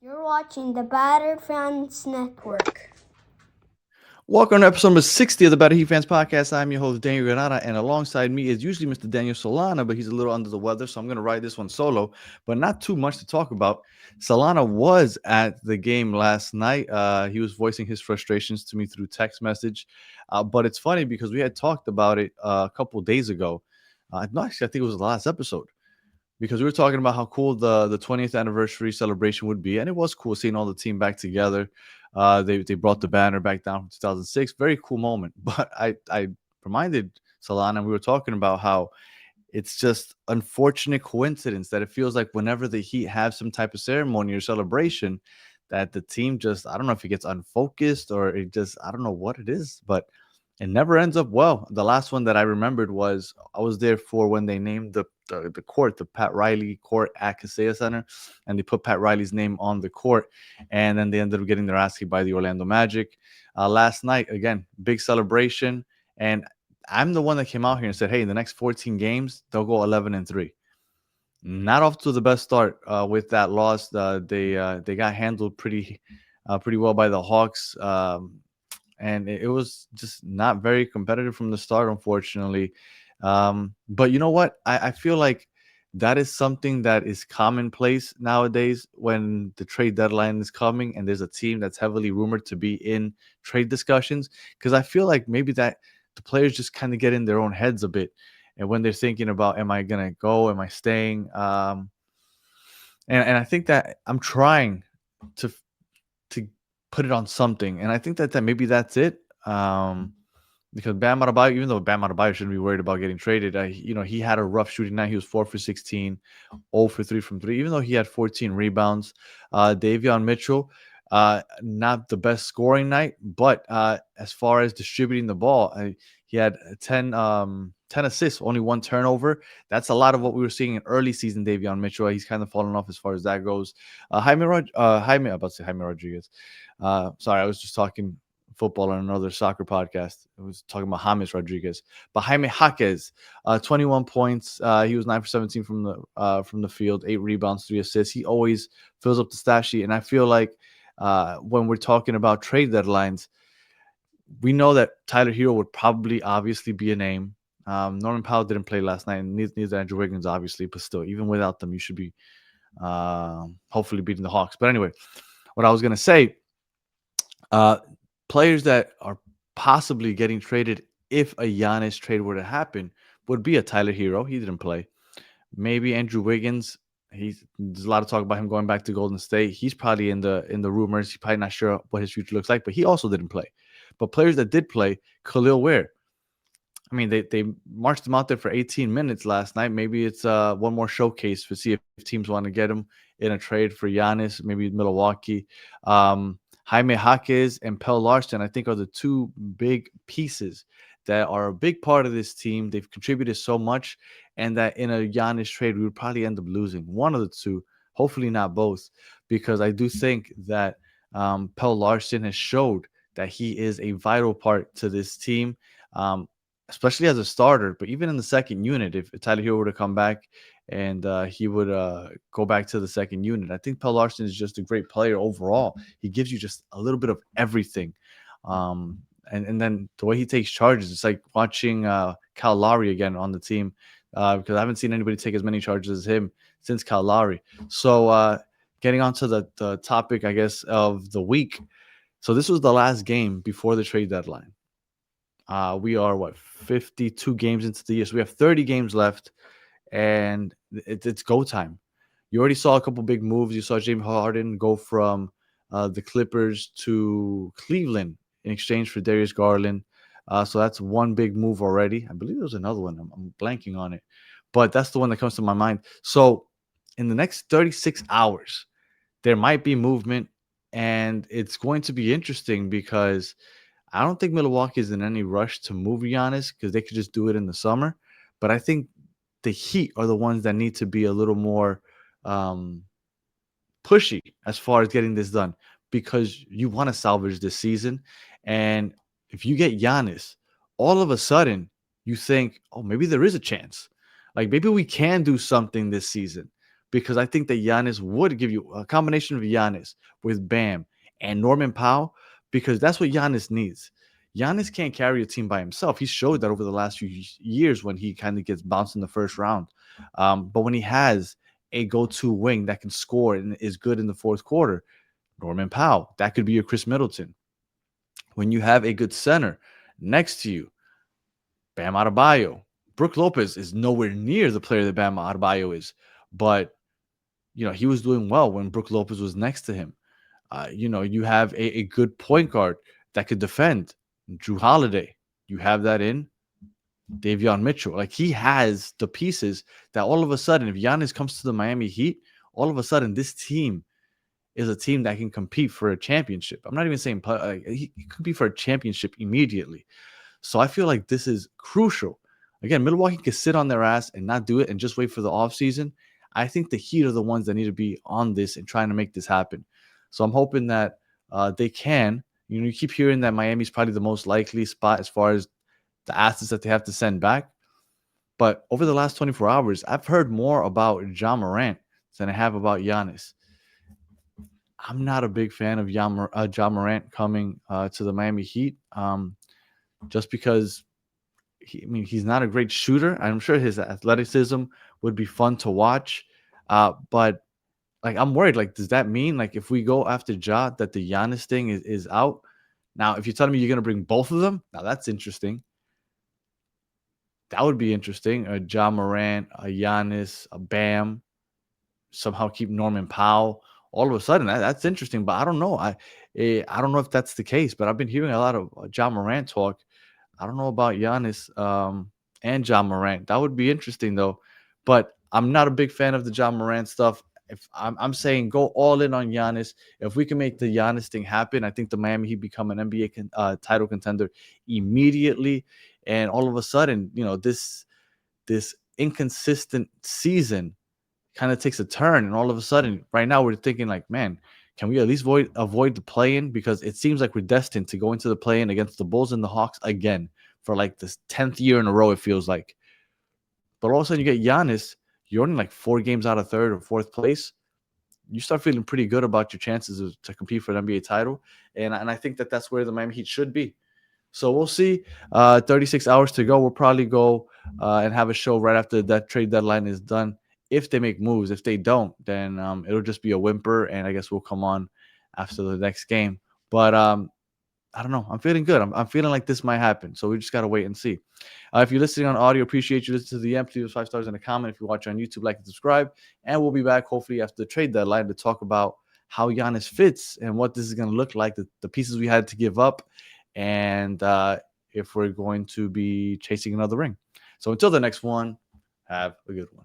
You're watching the Batter Fans Network. Welcome to episode number 60 of the Better Heat Fans Podcast. I'm your host, Daniel Granada, and alongside me is usually Mr. Daniel Solana, but he's a little under the weather, so I'm going to ride this one solo, but not too much to talk about. Solana was at the game last night. He was voicing his frustrations to me through text message, but it's funny because we had talked about it a couple days ago. No, actually, I think it was the last episode because we were talking about how cool the 20th anniversary celebration would be, and it was cool seeing all the team back together. They brought the banner back down from 2006. Very cool moment. But I reminded Solana, and we were talking about how it's just unfortunate coincidence that it feels like whenever the Heat have some type of ceremony or celebration, that the team just, I don't know if it gets unfocused or it just, I don't know what it is, but it never ends up well. The last one that I remembered was I was there for when they named the court, the Pat Riley court at Kaseya Center, and they put Pat Riley's name on the court, and then they ended up getting their ass kicked by the Orlando Magic. Last night, again, big celebration, and I'm the one that came out here and said, "Hey, in the next 14 games, they'll go 11-3." Not off to the best start with that loss. They got handled pretty well by the Hawks. And it was just not very competitive from the start, unfortunately. But you know what? I feel like that is something that is commonplace nowadays when the trade deadline is coming and there's a team that's heavily rumored to be in trade discussions. Because I feel like maybe that the players just kind of get in their own heads a bit. And when they're thinking about, am I going to go? Am I staying? And I think that I'm trying to to put it on something, and I think that maybe that's it. Because Bam Adebayo, even though Bam Adebayo shouldn't be worried about getting traded, he had a rough shooting night. He was 4 for 16, 0 for 3 from three. Even though he had 14 rebounds, Davion Mitchell, not the best scoring night, but as far as distributing the ball, he had 10 assists, only one turnover. That's a lot of what we were seeing in early season Davion Mitchell. He's kind of fallen off as far as that goes. Jaime, I'm about to say Jaime Rodriguez. Sorry, I was just talking football on another soccer podcast. I was talking about James Rodriguez, but Jaime Jaquez, 21 points. He was 9 for 17 from the field, 8 rebounds, 3 assists. He always fills up the stat sheet, and I feel like when we're talking about trade deadlines, we know that Tyler Hero would probably obviously be a name. Norman Powell didn't play last night, and neither Andrew Wiggins, obviously, but still, even without them, you should be hopefully beating the Hawks. But anyway, what I was going to say, uh, players that are possibly getting traded if a Giannis trade were to happen would be a Tyler Hero. He didn't play. Maybe Andrew Wiggins. There's a lot of talk about him going back to Golden State. He's probably in the rumors. He's probably not sure what his future looks like, but he also didn't play. But players that did play, Khalil Ware. I mean, they marched him out there for 18 minutes last night. Maybe it's one more showcase to see if teams want to get him in a trade for Giannis, maybe Milwaukee. Jaime Jaquez and Pell Larson, I think, are the two big pieces that are a big part of this team. They've contributed so much, and that in a Giannis trade, we would probably end up losing one of the two, hopefully not both, because I do think that Pell Larson has showed that he is a vital part to this team. Especially as a starter, but even in the second unit, if Tyler Hero were to come back and he would go back to the second unit, I think Pell Larson is just a great player overall. He gives you just a little bit of everything. And then the way he takes charges, it's like watching Kyle Lowry again on the team because I haven't seen anybody take as many charges as him since Kyle Lowry. So getting onto the topic, I guess, of the week. So this was the last game before the trade deadline. We are 52 games into the year, so we have 30 games left, and it's go time. You already saw a couple big moves. You saw James Harden go from the Clippers to Cleveland in exchange for Darius Garland. So that's one big move already. I believe there was another one. I'm blanking on it, but that's the one that comes to my mind. So in the next 36 hours, there might be movement, and it's going to be interesting because I don't think Milwaukee is in any rush to move Giannis because they could just do it in the summer. But I think the Heat are the ones that need to be a little more um, pushy as far as getting this done because you want to salvage this season. And if you get Giannis, all of a sudden you think, oh, maybe there is a chance. Like maybe we can do something this season. because I think that Giannis would give you a combination of Giannis with Bam and Norman Powell, because that's what Giannis needs. Giannis can't carry a team by himself. He showed that over the last few years when he kind of gets bounced in the first round. But when he has a go-to wing that can score and is good in the fourth quarter, Norman Powell, that could be your Chris Middleton. When you have a good center next to you, Bam Adebayo. Brook Lopez is nowhere near the player that Bam Adebayo is, but he was doing well when Brook Lopez was next to him. You have a good point guard that could defend. Drew Holiday, you have that in Davion Mitchell. Like, he has the pieces that all of a sudden, if Giannis comes to the Miami Heat, all of a sudden this team is a team that can compete for a championship. I'm not even saying he could be for a championship immediately. So I feel like this is crucial. Again, Milwaukee could sit on their ass and not do it and just wait for the offseason. I think the Heat are the ones that need to be on this and trying to make this happen. So I'm hoping that they can. You keep hearing that Miami's probably the most likely spot as far as the assets that they have to send back. But over the last 24 hours, I've heard more about Ja Morant than I have about Giannis. I'm not a big fan of Ja Morant coming to the Miami Heat, just because he's not a great shooter. I'm sure his athleticism would be fun to watch, but like, I'm worried. Like, does that mean, like, if we go after Ja, that the Giannis thing is out? Now, if you're telling me you're gonna bring both of them, now that's interesting. That would be interesting. A Ja Morant, a Giannis, a Bam, somehow keep Norman Powell. All of a sudden, that's interesting. But I don't know. I don't know if that's the case. But I've been hearing a lot of Ja Morant talk. I don't know about Giannis and Ja Morant. That would be interesting, though. But I'm not a big fan of the Ja Morant stuff. If I'm saying go all in on Giannis. If we can make the Giannis thing happen, I think the Miami Heat become an NBA title contender immediately. And all of a sudden, this inconsistent season kind of takes a turn, and all of a sudden, right now, we're thinking like, man, can we at least avoid the play-in? Because it seems like we're destined to go into the play-in against the Bulls and the Hawks again for like this 10th year in a row, it feels like. But all of a sudden, you get Giannis, you're only like 4 games out of third or fourth place. You start feeling pretty good about your chances to compete for an NBA title, and I think that that's where the Miami Heat should be. So we'll see. 36 hours to go. We'll probably go and have a show right after that trade deadline is done. If they make moves, if they don't, then it'll just be a whimper, and I guess we'll come on after the next game. But I don't know. I'm feeling good. I'm feeling like this might happen. So we just got to wait and see. If you're listening on audio, appreciate you listening to the end. Please leave 5 stars in a comment. If you watch on YouTube, like and subscribe. And we'll be back hopefully after the trade deadline to talk about how Giannis fits and what this is going to look like, the pieces we had to give up, and if we're going to be chasing another ring. So until the next one, have a good one.